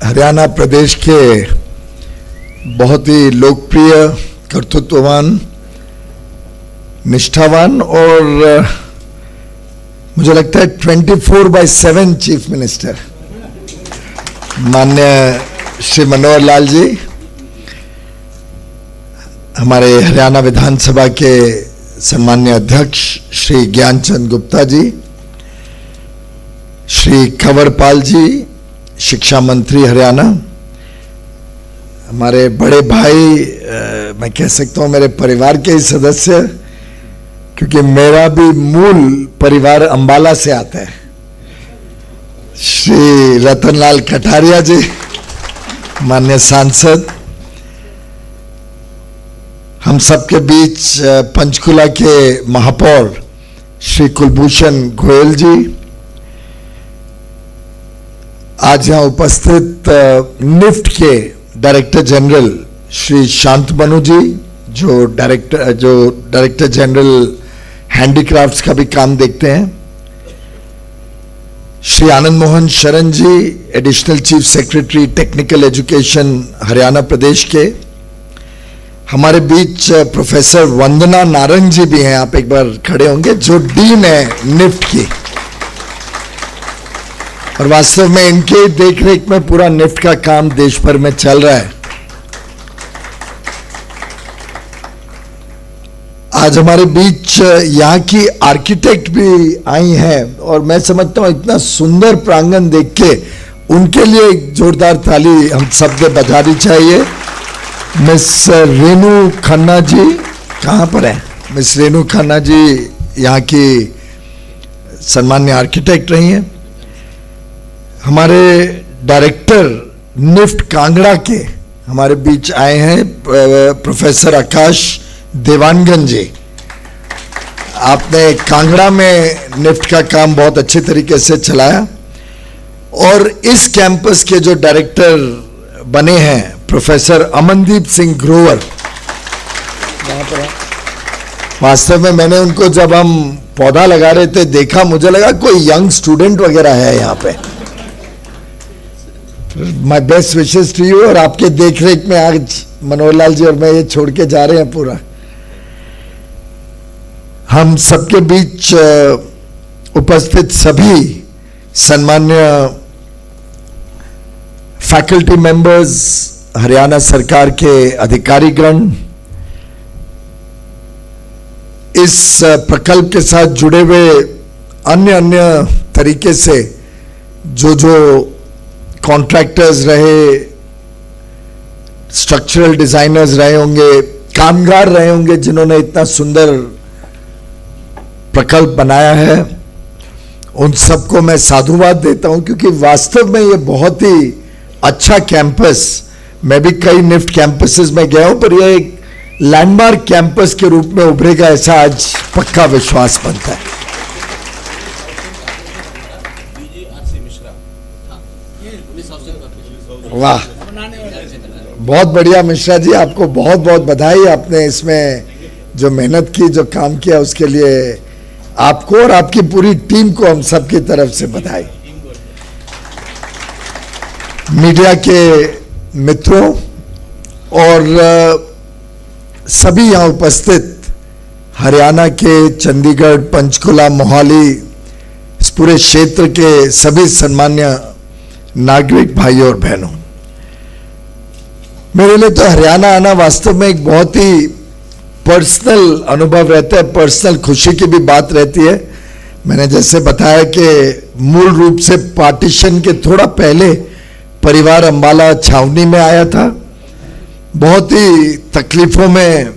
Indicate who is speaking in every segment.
Speaker 1: हरियाणा प्रदेश के बहुत ही लोकप्रिय, कर्तृत्ववान, निष्ठावान और मुझे लगता है 24/7 चीफ मिनिस्टर माननीय श्री मनोहर लाल जी, हमारे हरियाणा विधानसभा के सम्माननीय अध्यक्ष श्री ज्ञानचंद गुप्ता जी, श्री कंवरपाल जी, शिक्षा मंत्री हरियाणा, हमारे बड़े भाई, मैं कह सकता हूं मेरे परिवार के ही सदस्य, क्योंकि मेरा भी मूल परिवार अंबाला से आता है, श्री रतनलाल कटारिया जी, माननीय सांसद, हम सबके बीच पंचकुला के महापौर श्री कुलभूषण गोयल जी, आज यहां उपस्थित निफ्ट के डायरेक्टर जनरल श्री शांतमनु जी, जो डायरेक्टर जनरल हैंडीक्राफ्ट्स का भी काम देखते हैं, Shri Anand Mohan Sharan ji, additional chief secretary technical education Haryana प्रदेश के, हमारे बीच प्रोफेसर वंदना नारंग जी भी हैं, आप एक बार खड़े होंगे, जो डीन है निफ्ट की, और वास्तव में इनके देखरेख में पूरा निफ्ट का काम देश भर में चल रहा है। आज हमारे बीच यहाँ की आर्किटेक्ट भी आई हैं और मैं समझता हूँ इतना सुंदर प्रांगण देख के उनके लिए एक जोरदार ताली हम सबने बजानी चाहिए। मिस रेणु खन्ना जी कहाँ पर हैं? मिस रेणु खन्ना जी यहाँ की सम्मान्य आर्किटेक्ट रही हैं। हमारे डायरेक्टर निफ्ट कांगड़ा के हमारे बीच आए हैं प्रोफेसर आकाश देवानगन जी। आपने कांगड़ा में निफ्ट का काम बहुत अच्छे तरीके से चलाया और इस कैंपस के जो डायरेक्टर बने हैं प्रोफेसर अमनदीप सिंह ग्रोवर, वास्तव में मैंने उनको जब हम पौधा लगा रहे थे देखा, मुझे लगा कोई यंग स्टूडेंट वगैरह है यहाँ पे। My best wishes to you. और आपके देखरेख में आज मनोहर लाल जी और मैं ये छोड़ के जा रहे हैं पूरा। हम सबके बीच उपस्थित सभी सम्मान्य फैकल्टी मेंबर्स, हरियाणा सरकार के अधिकारीगण, इस प्रकल्प के साथ जुड़े हुए अन्य तरीके से जो कॉन्ट्रैक्टर्स रहे, स्ट्रक्चरल डिजाइनर्स रहे होंगे, कामगार रहे होंगे जिन्होंने इतना सुंदर प्रकल्प बनाया है, उन सबको मैं साधुवाद देता हूं, क्योंकि वास्तव में ये बहुत ही अच्छा कैंपस, मैं भी कई निफ्ट कैंपसेस में गया हूं, पर यह एक लैंडमार्क कैंपस के रूप में उभरेगा ऐसा आज पक्का विश्वास बनता है। वाह, बहुत बढ़िया मिश्रा जी, आपको बहुत बहुत बधाई। आपने इसमें जो मेहनत की, जो काम किया, उसके लिए आपको और आपकी पूरी टीम को हम सबकी तरफ से बधाई। मीडिया के मित्रों और सभी यहाँ उपस्थित हरियाणा के चंडीगढ़, पंचकुला, मोहाली, इस पूरे क्षेत्र के सभी सम्मान्य नागरिक भाइयों और बहनों, मेरे लिए तो हरियाणा आना वास्तव में एक बहुत ही पर्सनल अनुभव रहता है, पर्सनल खुशी की भी बात रहती है। मैंने जैसे बताया कि मूल रूप से पार्टीशन के थोड़ा पहले परिवार अंबाला छावनी में आया था, बहुत ही तकलीफों में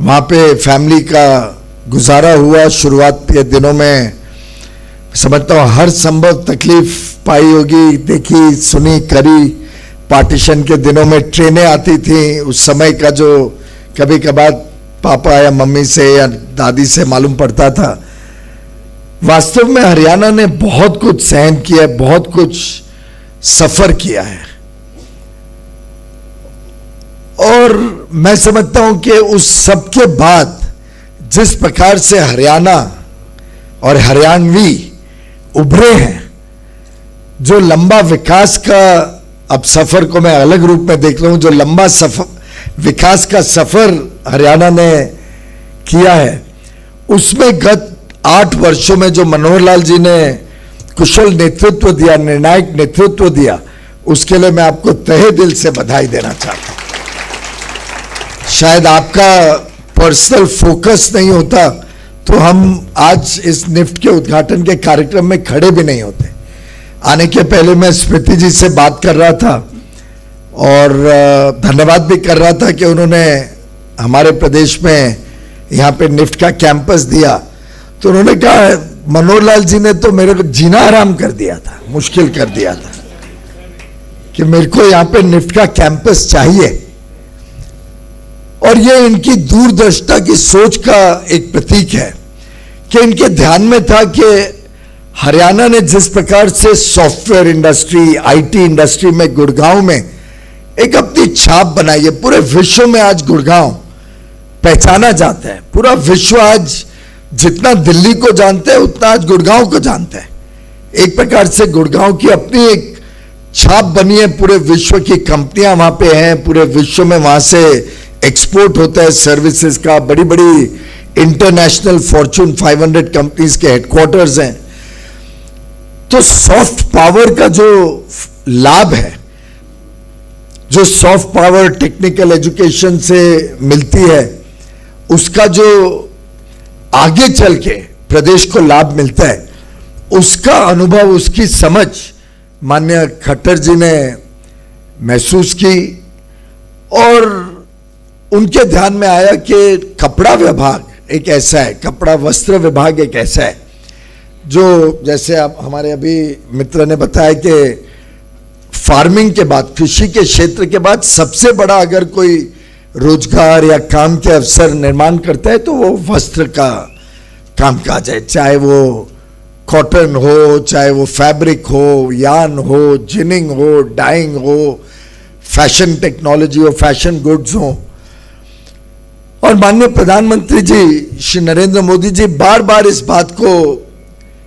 Speaker 1: वहाँ पे फैमिली का गुजारा हुआ। शुरुआत के दिनों में समझता हूँ हर संभव तकलीफ पाई होगी, देखी, सुनी, करी। पार्टीशन के दिनों में ट्रेनें आती थी, उस समय का जो कभी कभार पापा या मम्मी से या दादी से मालूम पड़ता था। वास्तव में हरियाणा ने बहुत कुछ सहन किया है, बहुत कुछ सफर किया है, और मैं समझता हूं कि उस सब के बाद जिस प्रकार से हरियाणा और हरियाणवी उभरे हैं, जो लंबा विकास का अब सफर को मैं अलग रूप में देख रहा हूं। जो लंबा सफर विकास का सफर हरियाणा ने किया है, उसमें गत 8 वर्षों में जो मनोहर लाल जी ने कुशल नेतृत्व दिया, निर्णायक नेतृत्व दिया, उसके लिए मैं आपको तहे दिल से बधाई देना चाहता हूं। शायद आपका पर्सनल फोकस नहीं होता तो हम आज इस निफ्ट के उद्घाटन के कार्यक्रम में खड़े भी नहीं होते। आने के पहले मैं स्मृति जी से बात कर रहा था और धन्यवाद भी कर रहा था कि उन्होंने हमारे प्रदेश में यहाँ पे निफ्ट का कैंपस दिया। तो उन्होंने कहा मनोहर लाल जी ने तो मेरे को जीना आराम कर दिया था, मुश्किल कर दिया था कि मेरे को यहाँ पे निफ्ट का कैंपस चाहिए। और ये इनकी दूरदर्शिता की सोच का एक प्रतीक है कि इनके ध्यान में था कि हरियाणा ने जिस प्रकार से सॉफ्टवेयर इंडस्ट्री, आईटी इंडस्ट्री में गुड़गांव में एक अपनी छाप बनाई है, पूरे विश्व में आज गुड़गांव पहचाना जाता है। पूरा विश्व आज जितना दिल्ली को जानता है उतना आज गुड़गांव को जानता है। एक प्रकार से गुड़गांव की अपनी एक छाप बनी है, पूरे विश्व की कंपनियां वहां पे हैं, पूरे विश्व में वहां से एक्सपोर्ट होता है सर्विसेज का। बड़ी बड़ी इंटरनेशनल फॉर्च्यून 500 कंपनीज के हेडक्वार्टर्स हैं। तो सॉफ्ट पावर का जो लाभ है, जो सॉफ्ट पावर टेक्निकल एजुकेशन से मिलती है, उसका जो आगे चल के प्रदेश को लाभ मिलता है, उसका अनुभव, उसकी समझ माननीय खट्टर जी ने महसूस की। और उनके ध्यान में आया कि कपड़ा विभाग एक ऐसा है, कपड़ा वस्त्र विभाग एक ऐसा है जो, जैसे आप हमारे अभी मित्र ने बताया कि फार्मिंग के बाद, कृषि के क्षेत्र के बाद सबसे बड़ा अगर कोई रोजगार या काम के अवसर निर्माण करता है तो वो वस्त्र का कामकाज है। चाहे वो कॉटन हो, चाहे वो फैब्रिक हो, यार्न हो, जिनिंग हो, डाइंग हो, फैशन टेक्नोलॉजी हो, फैशन गुड्स हो। और माननीय प्रधानमंत्री जी श्री नरेंद्र मोदी जी बार बार इस बात को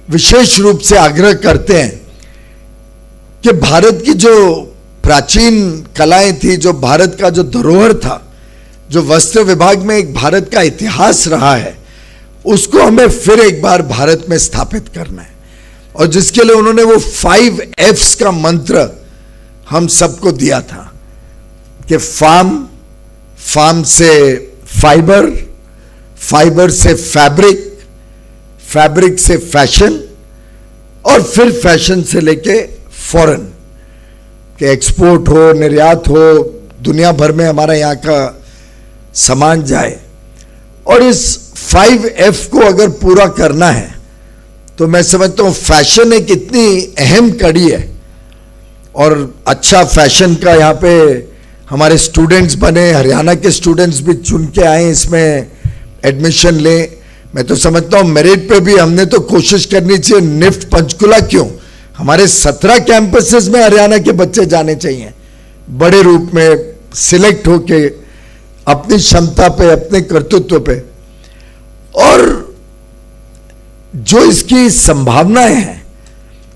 Speaker 1: विशेष रूप से आग्रह करते हैं कि भारत की जो प्राचीन कलाएं थी, जो भारत का जो धरोहर था, जो वस्त्र विभाग में एक भारत का इतिहास रहा है, उसको हमें फिर एक बार भारत में स्थापित करना है। और जिसके लिए उन्होंने वो 5 F's का मंत्र हम सबको दिया था कि फार्म से फाइबर, फाइबर से फैब्रिक, फैब्रिक से फैशन, और फिर फैशन से लेके फॉरेन, कि एक्सपोर्ट हो, निर्यात हो, दुनिया भर में हमारा यहाँ का सामान जाए। और इस 5 F को अगर पूरा करना है तो मैं समझता हूँ फैशन एक इतनी अहम कड़ी है। और अच्छा फैशन का यहाँ पे हमारे स्टूडेंट्स बने, हरियाणा के स्टूडेंट्स भी चुन के आए, इसमें एडमिशन लें। मैं तो समझता हूँ मेरिट पे भी हमने तो कोशिश करनी चाहिए। निफ्ट पंचकुला क्यों, हमारे 17 कैंपसेस में हरियाणा के बच्चे जाने चाहिए, बड़े रूप में सिलेक्ट होके अपनी क्षमता पे, अपने कर्तृत्व पे। और जो इसकी संभावनाएं हैं,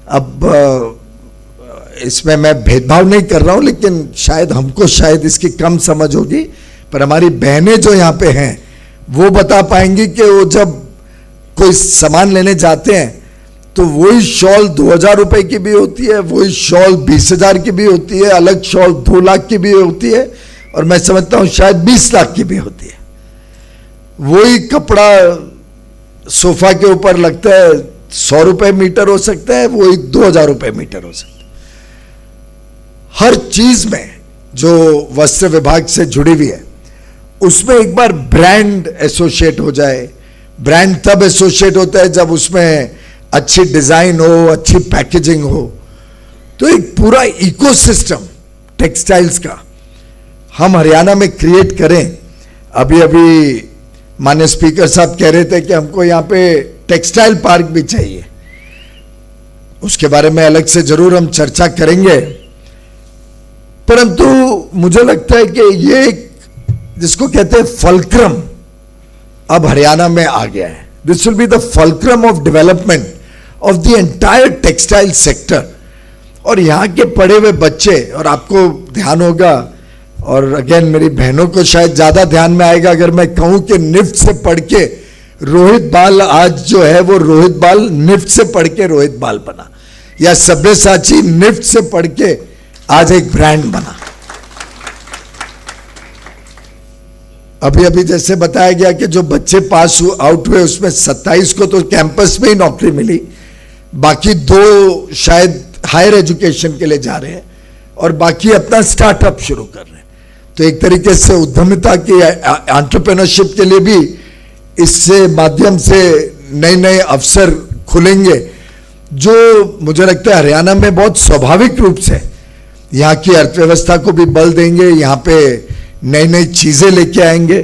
Speaker 1: अब इसमें मैं भेदभाव नहीं कर रहा हूं, लेकिन शायद हमको शायद इसकी कम समझ होगी, पर हमारी बहनें जो यहां पे हैं वो बता पाएंगी कि वो जब कोई सामान लेने जाते हैं तो वही शॉल 2000 रुपए की भी होती है, वही शॉल 20,000 की भी होती है, अलग शॉल 2 लाख की भी होती है, और मैं समझता हूं शायद 20 लाख की भी होती है। वही कपड़ा सोफा के ऊपर लगता है 100 रुपए मीटर हो सकता है, वही 2000 रुपए मीटर हो सकता है। हर चीज में जो वस्त्र विभाग से जुड़ी हुई है उसमें एक बार ब्रांड एसोसिएट हो जाए। ब्रांड तब एसोसिएट होता है जब उसमें अच्छी डिजाइन हो, अच्छी पैकेजिंग हो। तो एक पूरा इकोसिस्टम टेक्सटाइल्स का हम हरियाणा में क्रिएट करें। अभी अभी माननीय स्पीकर साहब कह रहे थे कि हमको यहाँ पे टेक्सटाइल पार्क भी चाहिए, उसके बारे में अलग से जरूर हम चर्चा करेंगे। परंतु मुझे लगता है कि ये एक जिसको कहते हैं फलक्रम अब हरियाणा में आ गया है। This will be the fulcrum of development of the entire textile sector. और यहाँ के पढ़े हुए बच्चे, और आपको ध्यान होगा, और अगेन मेरी बहनों को शायद ज्यादा ध्यान में आएगा अगर मैं कहूं कि निफ्ट से पढ़ के रोहित बाल आज जो है वो रोहित बाल निफ्ट से पढ़ के रोहित बाल बना, या सब्यसाची निफ्ट से पढ़ के आज एक ब्रांड बना। अभी अभी जैसे बताया गया कि जो बच्चे पास आउट हुए उसमें 27 को तो कैंपस में ही नौकरी मिली, बाकी 2 शायद हायर एजुकेशन के लिए जा रहे हैं और बाकी अपना स्टार्टअप शुरू कर रहे हैं। तो एक तरीके से उद्यमिता की, एंटरप्रेन्योरशिप के लिए भी इससे माध्यम से नए नए अवसर खुलेंगे, जो मुझे लगता है हरियाणा में बहुत स्वाभाविक रूप से यहाँ की अर्थव्यवस्था को भी बल देंगे, यहाँ पे नई नई चीजें लेके आएंगे।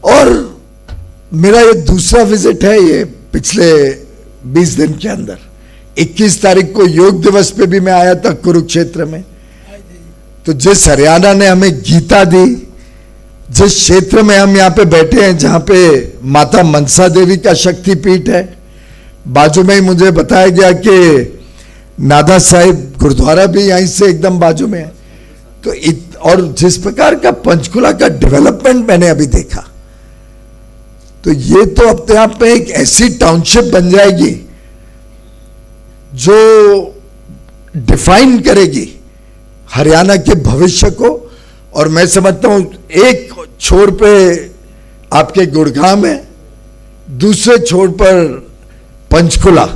Speaker 1: और मेरा ये दूसरा विजिट है ये पिछले 20 दिन के अंदर। 21 तारीख को योग दिवस पे भी मैं आया था कुरुक्षेत्र में। तो जिस हरियाणा ने हमें गीता दी, जिस क्षेत्र में हम यहाँ पे बैठे हैं जहां पे माता मनसा देवी का शक्तिपीठ है, बाजू में ही मुझे बताया गया कि नादा साहिब गुरुद्वारा भी यहीं से एकदम बाजू में है। तो और जिस प्रकार का पंचकुला का डेवलपमेंट मैंने अभी देखा, तो ये तो अपने आप में एक ऐसी टाउनशिप बन जाएगी जो डिफाइन करेगी हरियाणा के भविष्य को। और मैं समझता हूं एक छोर पे आपके गुड़गांव है, दूसरे छोर पर पंचकुला।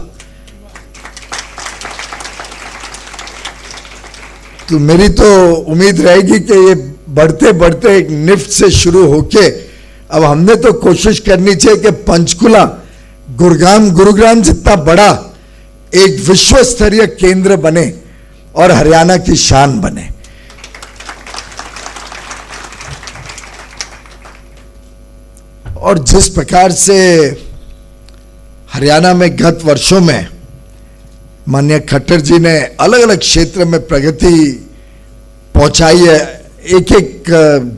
Speaker 1: तो मेरी तो उम्मीद रहेगी कि ये बढ़ते बढ़ते एक निफ्ट से शुरू होके अब हमने तो कोशिश करनी चाहिए कि पंचकुला गुरुग्राम जितना बड़ा एक विश्व स्तरीय केंद्र बने और हरियाणा की शान बने। और जिस प्रकार से हरियाणा में गत वर्षों में माननीय खट्टर जी ने अलग अलग क्षेत्र में प्रगति पहुंचाई है, एक एक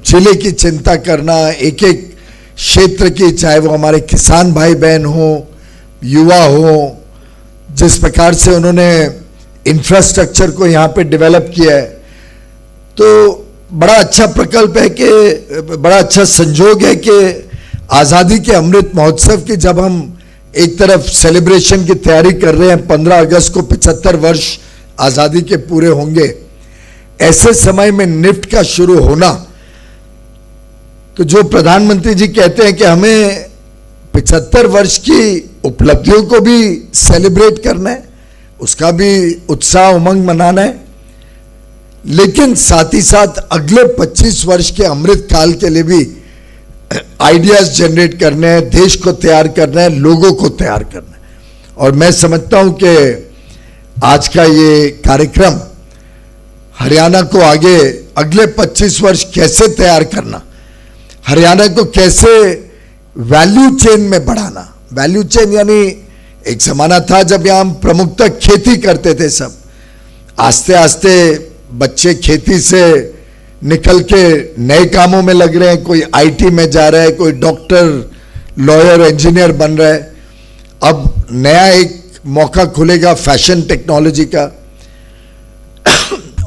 Speaker 1: जिले की चिंता करना, एक एक क्षेत्र की, चाहे वो हमारे किसान भाई बहन हो, युवा हो, जिस प्रकार से उन्होंने इंफ्रास्ट्रक्चर को यहाँ पे डेवलप किया है, तो बड़ा अच्छा प्रकल्प है कि बड़ा अच्छा संजोग है कि आज़ादी के अमृत महोत्सव की जब हम एक तरफ सेलिब्रेशन की तैयारी कर रहे हैं, 15 अगस्त को 75 वर्ष आज़ादी के पूरे होंगे, ऐसे समय में निफ्ट का शुरू होना, तो जो प्रधानमंत्री जी कहते हैं कि हमें 75 वर्ष की उपलब्धियों को भी सेलिब्रेट करना है, उसका भी उत्साह उमंग मनाना है, लेकिन साथ ही साथ अगले 25 वर्ष के अमृत काल के लिए भी आइडियाज जनरेट करने हैं, देश को तैयार करना है, लोगों को तैयार करना है। और मैं समझता हूं कि आज का ये कार्यक्रम हरियाणा को आगे अगले 25 वर्ष कैसे तैयार करना, हरियाणा को कैसे वैल्यू चेन में बढ़ाना। वैल्यू चेन यानी एक जमाना था जब यहां हम प्रमुखतः खेती करते थे, सब आस्ते आस्ते बच्चे खेती से निकल के नए कामों में लग रहे हैं, कोई आईटी में जा रहा है, कोई डॉक्टर, लॉयर, इंजीनियर बन रहा है। अब नया एक मौका खुलेगा फैशन टेक्नोलॉजी का।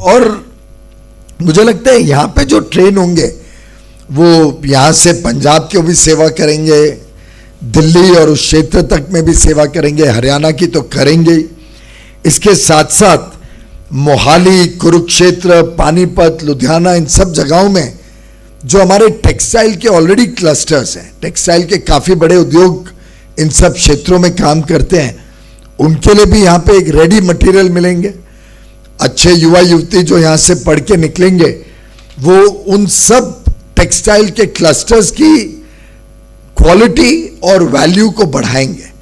Speaker 1: और मुझे लगता है यहां पे जो ट्रेन होंगे वो यहां से पंजाब की भी सेवा करेंगे, दिल्ली और उस क्षेत्र तक में भी सेवा करेंगे, हरियाणा की तो करेंगे ही। इसके साथ साथ मोहाली, कुरुक्षेत्र, पानीपत, लुधियाना, इन सब जगहों में जो हमारे टेक्सटाइल के ऑलरेडी क्लस्टर्स हैं, टेक्सटाइल के काफ़ी बड़े उद्योग इन सब क्षेत्रों में काम करते हैं, उनके लिए भी यहाँ पे एक रेडी मटेरियल मिलेंगे। अच्छे युवा युवती जो यहाँ से पढ़ के निकलेंगे वो उन सब टेक्सटाइल के क्लस्टर्स की क्वालिटी और वैल्यू को बढ़ाएंगे।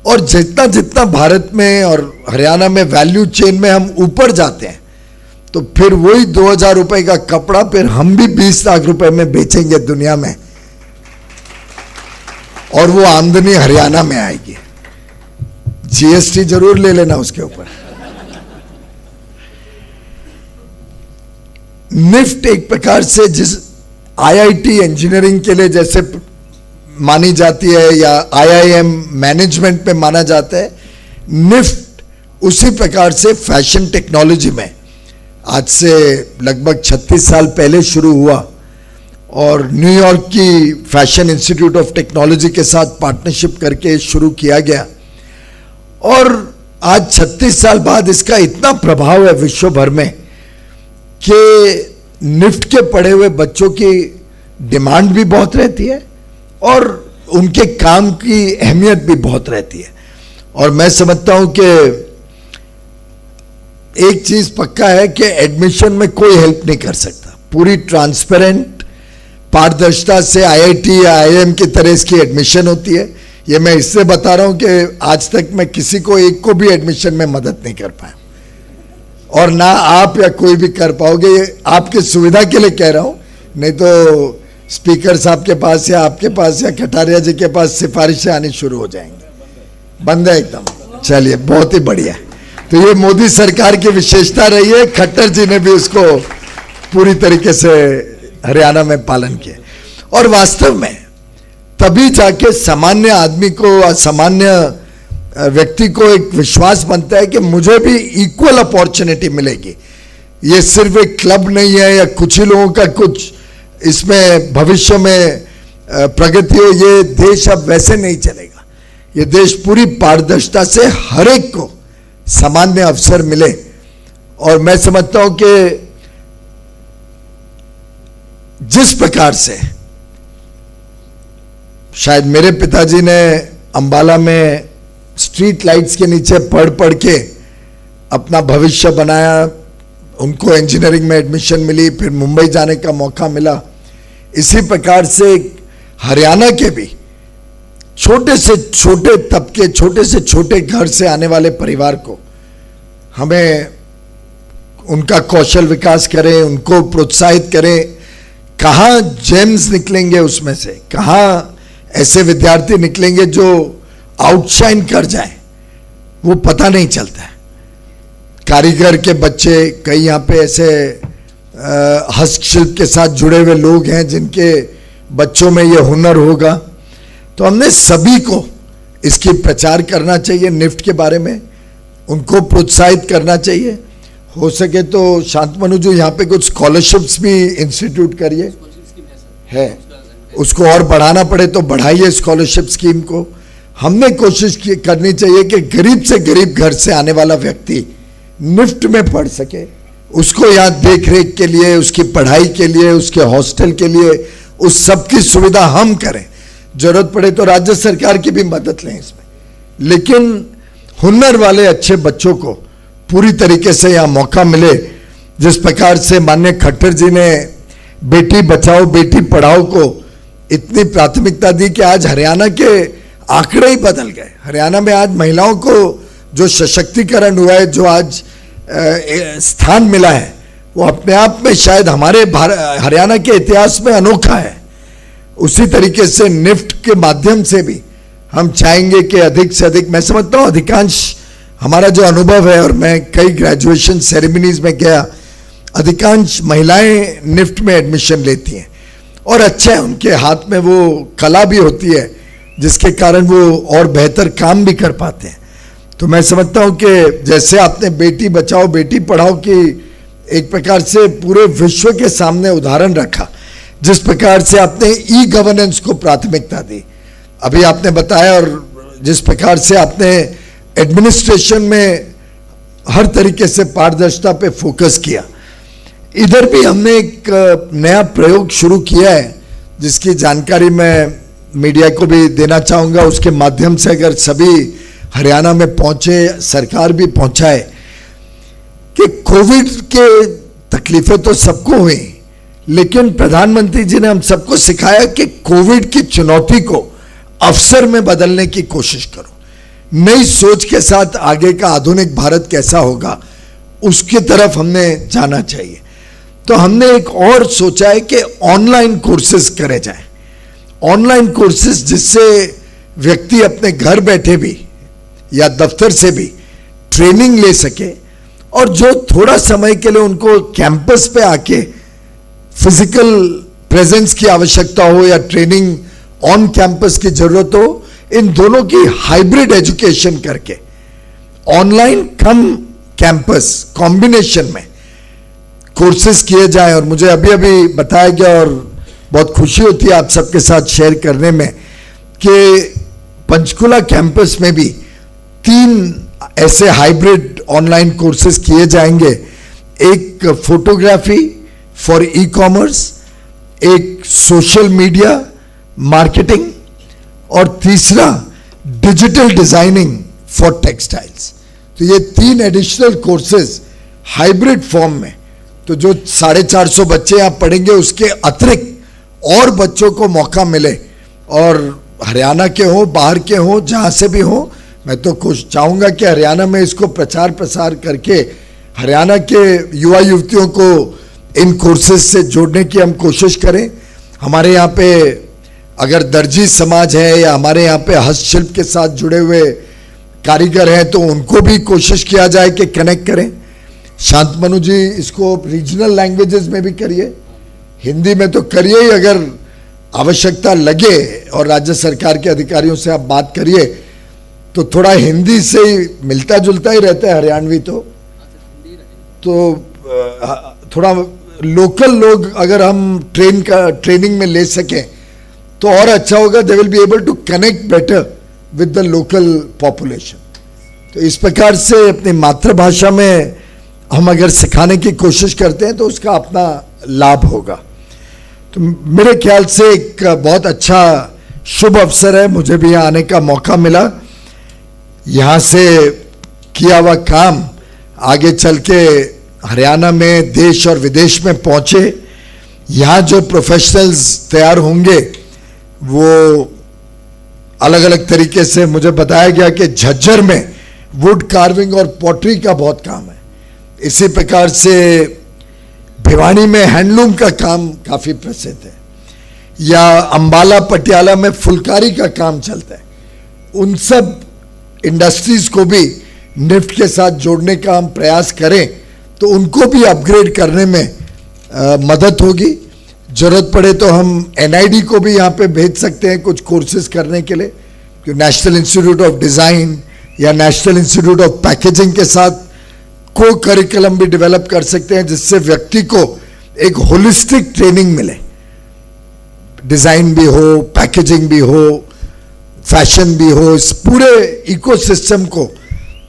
Speaker 1: और जितना जितना भारत में और हरियाणा में वैल्यू चेन में हम ऊपर जाते हैं, तो फिर वही 2000 रुपए का कपड़ा फिर हम भी 20 लाख रुपए में बेचेंगे दुनिया में, और वो आमदनी हरियाणा में आएगी। जीएसटी जरूर ले लेना उसके ऊपर। निफ्ट एक प्रकार से जिस आईआईटी इंजीनियरिंग के लिए जैसे मानी जाती है या आईआईएम मैनेजमेंट में माना जाता है, निफ्ट उसी प्रकार से फैशन टेक्नोलॉजी में आज से लगभग 36 साल पहले शुरू हुआ और न्यूयॉर्क की फैशन इंस्टीट्यूट ऑफ टेक्नोलॉजी के साथ पार्टनरशिप करके शुरू किया गया और आज 36 साल बाद इसका इतना प्रभाव है विश्व भर में कि निफ्ट के पढ़े हुए बच्चों की डिमांड भी बहुत रहती है और उनके काम की अहमियत भी बहुत रहती है। और मैं समझता हूं कि एक चीज पक्का है कि एडमिशन में कोई हेल्प नहीं कर सकता। पूरी ट्रांसपेरेंट पारदर्शिता से आईआईटी या आईआईएम की तरह इसकी एडमिशन होती है। ये मैं इससे बता रहा हूं कि आज तक मैं किसी को एक को भी एडमिशन में मदद नहीं कर पाया और ना आप या कोई भी कर पाओगे। ये आपकी सुविधा के लिए कह रहा हूं, नहीं तो स्पीकर साहब के पास या आपके पास या कटारिया जी के पास सिफारिशें आनी शुरू हो जाएंगी। बंद है एकदम। चलिए, बहुत ही बढ़िया। तो ये मोदी सरकार की विशेषता रही है। खट्टर जी ने भी उसको पूरी तरीके से हरियाणा में पालन किया और वास्तव में तभी जाके सामान्य आदमी को, असामान्य व्यक्ति को एक विश्वास बनता है कि मुझे भी इक्वल अपॉर्चुनिटी मिलेगी। ये सिर्फ एक क्लब नहीं है या कुछ ही लोगों का कुछ इसमें भविष्य में प्रगति हो। ये देश अब वैसे नहीं चलेगा। ये देश पूरी पारदर्शिता से हर एक को सामान्य अवसर मिले और मैं समझता हूं कि जिस प्रकार से शायद मेरे पिताजी ने अंबाला में स्ट्रीट लाइट्स के नीचे पढ़ के अपना भविष्य बनाया, उनको इंजीनियरिंग में एडमिशन मिली, फिर मुंबई जाने का मौका मिला। इसी प्रकार से हरियाणा के भी छोटे से छोटे तबके, छोटे से छोटे घर से आने वाले परिवार को हमें उनका कौशल विकास करें, उनको प्रोत्साहित करें। कहाँ जेम्स निकलेंगे उसमें से, कहाँ ऐसे विद्यार्थी निकलेंगे जो आउटशाइन कर जाए, वो पता नहीं चलता है। कारीगर के बच्चे, कई यहाँ पे ऐसे हस्तशिल्प के साथ जुड़े हुए लोग हैं जिनके बच्चों में ये हुनर होगा। तो हमने सभी को इसकी प्रचार करना चाहिए, निफ्ट के बारे में उनको प्रोत्साहित करना चाहिए। हो सके तो शांतमनु जी यहाँ पे कुछ स्कॉलरशिप्स भी इंस्टीट्यूट करिए, है उसको और बढ़ाना पड़े तो बढ़ाइए स्कॉलरशिप स्कीम को। हमने कोशिश करनी चाहिए कि गरीब से गरीब घर से आने वाला व्यक्ति निफ्ट में पढ़ सके, उसको यहाँ देख रेख के लिए, उसकी पढ़ाई के लिए, उसके हॉस्टल के लिए, उस सब की सुविधा हम करें। जरूरत पड़े तो राज्य सरकार की भी मदद लें इसमें, लेकिन हुनर वाले अच्छे बच्चों को पूरी तरीके से यहाँ मौका मिले। जिस प्रकार से माननीय खट्टर जी ने बेटी बचाओ बेटी पढ़ाओ को इतनी प्राथमिकता दी कि आज हरियाणा के आंकड़े ही बदल गए। हरियाणा में आज महिलाओं को जो सशक्तिकरण हुआ है, जो आज स्थान मिला है, वो अपने आप में शायद हमारे हरियाणा के इतिहास में अनोखा है। उसी तरीके से निफ्ट के माध्यम से भी हम चाहेंगे कि अधिक से अधिक, मैं समझता हूँ अधिकांश हमारा जो अनुभव है, और मैं कई ग्रेजुएशन सेरेमनीज में गया, अधिकांश महिलाएं निफ्ट में एडमिशन लेती हैं और अच्छा है, उनके हाथ में वो कला भी होती है जिसके कारण वो और बेहतर काम भी कर पाते हैं। तो मैं समझता हूं कि जैसे आपने बेटी बचाओ बेटी पढ़ाओ की एक प्रकार से पूरे विश्व के सामने उदाहरण रखा, जिस प्रकार से आपने ई गवर्नेंस को प्राथमिकता दी, अभी आपने बताया, और जिस प्रकार से आपने एडमिनिस्ट्रेशन में हर तरीके से पारदर्शिता पे फोकस किया, इधर भी हमने एक नया प्रयोग शुरू किया है जिसकी जानकारी मैं मीडिया को भी देना चाहूँगा। उसके माध्यम से अगर सभी हरियाणा में पहुँचे, सरकार भी पहुँचाए, कि कोविड के तकलीफें तो सबको हुई, लेकिन प्रधानमंत्री जी ने हम सबको सिखाया कि कोविड की चुनौती को अवसर में बदलने की कोशिश करो, नई सोच के साथ आगे का आधुनिक भारत कैसा होगा उसकी तरफ हमने जाना चाहिए। तो हमने एक और सोचा है कि ऑनलाइन कोर्सेज करे जाए, ऑनलाइन कोर्सेज जिससे व्यक्ति अपने घर बैठे भी या दफ्तर से भी ट्रेनिंग ले सके, और जो थोड़ा समय के लिए उनको कैंपस पे आके फिजिकल प्रेजेंस की आवश्यकता हो या ट्रेनिंग ऑन कैंपस की जरूरत हो, इन दोनों की हाइब्रिड एजुकेशन करके ऑनलाइन कम कैंपस कॉम्बिनेशन में कोर्सेज किए जाएं। और मुझे अभी अभी बताया गया और बहुत खुशी होती है आप सबके साथ शेयर करने में कि पंचकुला कैंपस में भी 3 ऐसे हाइब्रिड ऑनलाइन कोर्सेज किए जाएंगे। एक फोटोग्राफी फॉर ई कॉमर्स, एक सोशल मीडिया मार्केटिंग और तीसरा डिजिटल डिजाइनिंग फॉर टेक्सटाइल्स। तो ये 3 एडिशनल कोर्सेज हाइब्रिड फॉर्म में, तो जो 450 बच्चे यहाँ पढ़ेंगे उसके अतिरिक्त और बच्चों को मौका मिले, और हरियाणा के हो बाहर के हो जहाँ से भी हो, मैं तो चाहूँगा कि हरियाणा में इसको प्रचार प्रसार करके हरियाणा के युवा युवतियों को इन कोर्सेज से जोड़ने की हम कोशिश करें। हमारे यहाँ पे अगर दर्जी समाज है या हमारे यहाँ पे हस्तशिल्प के साथ जुड़े हुए कारीगर हैं तो उनको भी कोशिश किया जाए कि कनेक्ट करें। शांतमनु जी इसको रीजनल लैंग्वेजेस में भी करिए, हिंदी में तो करिए ही, अगर आवश्यकता लगे और राज्य सरकार के अधिकारियों से आप बात करिए तो थोड़ा हिंदी से ही मिलता जुलता ही रहता है हरियाणवी, तो थोड़ा लोकल लोग अगर हम ट्रेनिंग में ले सकें तो और अच्छा होगा। They will be able to connect better with the local population. तो इस प्रकार से अपनी मातृभाषा में हम अगर सिखाने की कोशिश करते हैं तो उसका अपना लाभ होगा। तो मेरे ख्याल से एक बहुत अच्छा शुभ अवसर है, मुझे भी यहाँ आने का मौका मिला। यहाँ से किया हुआ काम आगे चल के हरियाणा में देश और विदेश में पहुँचे। यहाँ जो प्रोफेशनल्स तैयार होंगे वो अलग अलग तरीके से, मुझे बताया गया कि झज्जर में वुड कार्विंग और पॉटरी का बहुत काम है। इसी प्रकार से भिवानी में हैंडलूम का काम काफ़ी प्रसिद्ध है, या अंबाला पटियाला में फुलकारी का काम चलता है। उन सब इंडस्ट्रीज को भी निफ्ट के साथ जोड़ने का हम प्रयास करें तो उनको भी अपग्रेड करने में मदद होगी। जरूरत पड़े तो हम एनआईडी को भी यहाँ पे भेज सकते हैं कुछ कोर्सेज करने के लिए, जो नेशनल इंस्टीट्यूट ऑफ डिज़ाइन या नेशनल इंस्टीट्यूट ऑफ पैकेजिंग के साथ को करिकुलम भी डेवलप कर सकते हैं, जिससे व्यक्ति को एक होलिस्टिक ट्रेनिंग मिले, डिज़ाइन भी हो, पैकेजिंग भी हो, फैशन भी हो। इस पूरे इकोसिस्टम को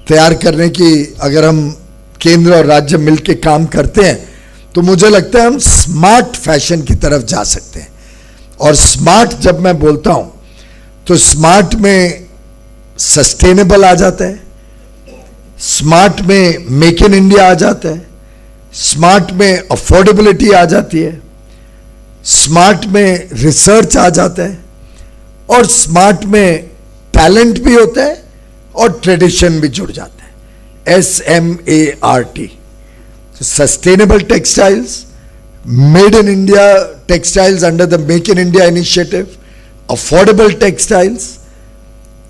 Speaker 1: तैयार करने की अगर हम केंद्र और राज्य मिलकर काम करते हैं तो मुझे लगता है हम स्मार्ट फैशन की तरफ जा सकते हैं। और स्मार्ट जब मैं बोलता हूं तो स्मार्ट में सस्टेनेबल आ जाता है, स्मार्ट में मेक इन इंडिया आ जाता है, स्मार्ट में अफोर्डेबिलिटी आ जाती है, स्मार्ट में रिसर्च आ जाता है, और स्मार्ट में टैलेंट भी होता है और ट्रेडिशन भी जुड़ जाता है। SMART, sustainable textiles, made in India textiles under the make in India initiative, affordable textiles,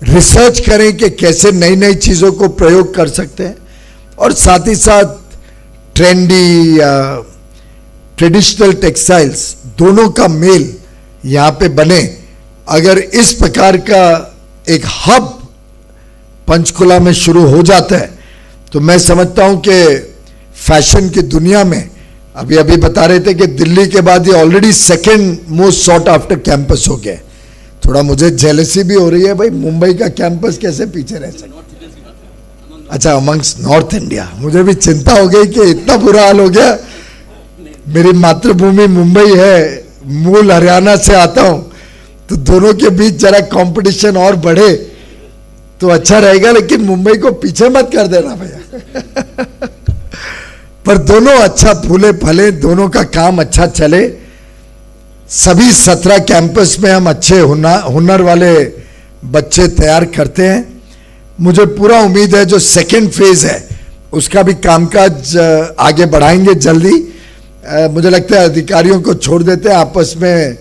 Speaker 1: research करें कि कैसे नई नई चीज़ों को प्रयोग कर सकते हैं, और साथ ही साथ ट्रेंडी या ट्रेडिशनल टेक्सटाइल्स दोनों का मेल यहाँ पे बने। अगर इस प्रकार का एक हब पंचकुला में शुरू हो जाता है तो मैं समझता हूँ कि फैशन की दुनिया में, अभी अभी बता रहे थे कि दिल्ली के बाद ये already second most sought after campus हो गया है। थोड़ा मुझे जेलसी भी हो रही है, भाई मुंबई का कैंपस कैसे पीछे रह सकता। अच्छा, अमंग्स नॉर्थ इंडिया, मुझे भी चिंता हो गई कि इतना बुरा हाल हो गया। मेरी मातृभूमि मुंबई है, मूल हरियाणा से आता हूं, तो दोनों के बीच जरा कंपटीशन और बढ़े तो अच्छा रहेगा, लेकिन मुंबई को पीछे मत कर देना भैया। पर दोनों अच्छा फूले फले, दोनों का काम अच्छा चले। सभी 17 कैंपस में हम अच्छे हुनर वाले बच्चे तैयार करते हैं। मुझे पूरा उम्मीद है जो सेकेंड फेज है उसका भी कामकाज आगे बढ़ाएंगे जल्दी। मुझे लगता है अधिकारियों को छोड़ देते हैं, आपस में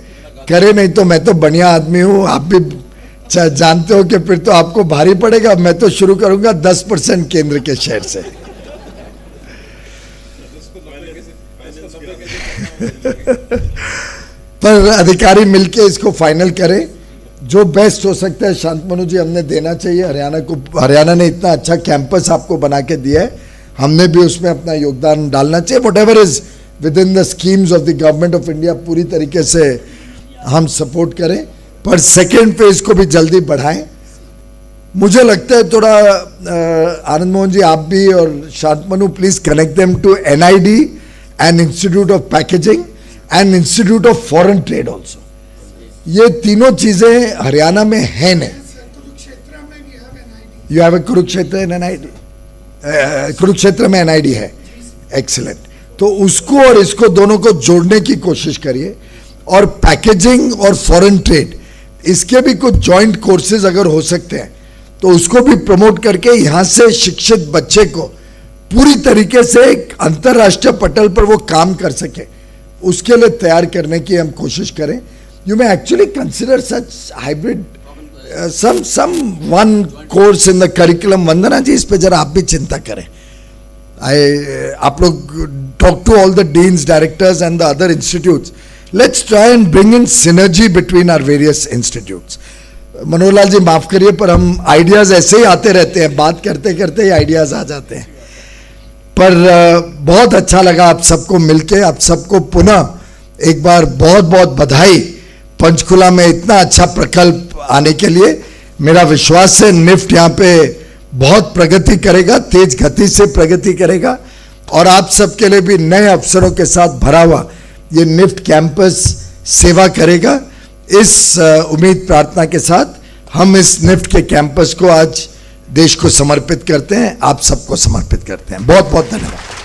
Speaker 1: करे, नहीं तो मैं तो बढ़िया आदमी हूँ, आप भी जानते हो कि फिर तो आपको भारी पड़ेगा। मैं तो शुरू करूंगा 10% केंद्र के शेयर से। पर अधिकारी मिलके इसको फाइनल करें। जो बेस्ट हो सकता है शांतमनु जी हमने देना चाहिए हरियाणा को। हरियाणा ने इतना अच्छा कैंपस आपको बना के दिया है, हमने भी उसमें अपना योगदान डालना चाहिए। What ever is with in the schemes of the government of India पूरी तरीके से हम सपोर्ट करें, पर सेकेंड फेज को भी जल्दी बढ़ाएं। मुझे लगता है थोड़ा आनंद मोहन जी आप भी और Shantmanu please connect them to NID and institute of packaging and institute of foreign trade also. ये तीनों चीजें हरियाणा में है नहीं। You have a Kurukshetra in NID, Kurukshetra में NID है, एक्सीलेंट। तो उसको और इसको दोनों को जोड़ने की कोशिश करिए, और पैकेजिंग और फॉरेन ट्रेड इसके भी कुछ जॉइंट कोर्सेज अगर हो सकते हैं तो उसको भी प्रमोट करके यहाँ से शिक्षित बच्चे को पूरी तरीके से एक अंतर्राष्ट्रीय पटल पर वो काम कर सके, उसके लिए तैयार करने की हम कोशिश करें। You may actually consider such hybrid some one course in the curriculum। वंदना जी इस पे जरा आप भी चिंता करें। आप लोग talk to all the deans, directors and the other institutes. Let's try and bring in synergy between our various institutes. Manohar Lal ji माफ करिए पर हम आइडियाज ऐसे ही आते रहते हैं, बात करते करते ही आइडियाज आ जाते हैं। पर बहुत अच्छा लगा आप सबको मिलके, आप सबको पुनः एक बार बहुत बहुत बधाई पंचकुला में इतना अच्छा प्रकल्प आने के लिए। मेरा विश्वास है निफ्ट यहाँ पे बहुत प्रगति करेगा, तेज गति से प्रगति करेगा, और आप सबके लिए भी नए अवसरों के साथ भरा हुआ ये निफ्ट कैंपस सेवा करेगा। इस उम्मीद प्रार्थना के साथ हम इस निफ्ट के कैंपस को आज देश को समर्पित करते हैं, आप सबको समर्पित करते हैं। बहुत बहुत धन्यवाद।